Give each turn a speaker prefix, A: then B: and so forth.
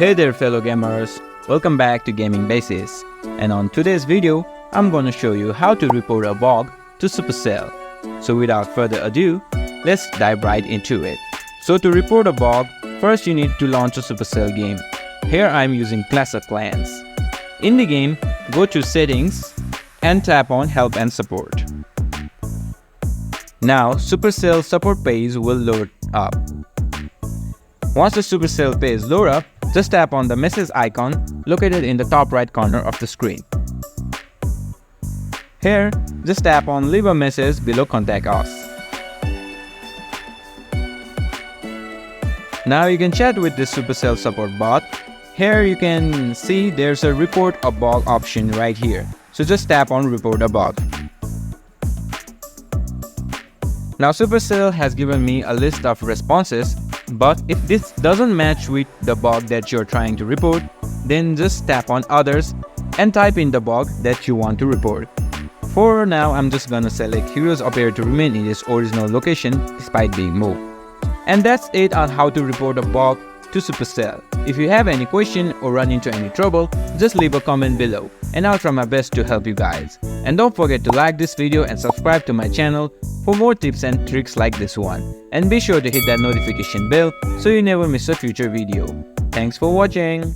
A: Hey there fellow gamers, welcome back to Gaming Basics, and on today's video, I'm gonna show you how to report a bug to Supercell. So without further ado, let's dive right into it. So to report a bug, first you need to launch a Supercell game. Here I'm using Clash of Clans. In the game, go to Settings and tap on Help and Support. Now Supercell support page will load up. Once the Supercell page loads up, just tap on the message icon located in the top right corner of the screen. Here, just tap on Leave a message below Contact Us. Now you can chat with the Supercell support bot. Here you can see there's a Report a Bug option right here. So just tap on Report a Bug. Now Supercell has given me a list of responses, but if this doesn't match with the bug that you're trying to report, then just tap on Others and type in the bug that you want to report. For now, I'm just gonna select Heroes appear to remain in its original location despite being moved. And that's it on how to report a bug to Supercell. If you have any question or run into any trouble, just leave a comment below and I'll try my best to help you guys. And don't forget to like this video and subscribe to my channel for more tips and tricks like this one. And be sure to hit that notification bell so you never miss a future video. Thanks for watching.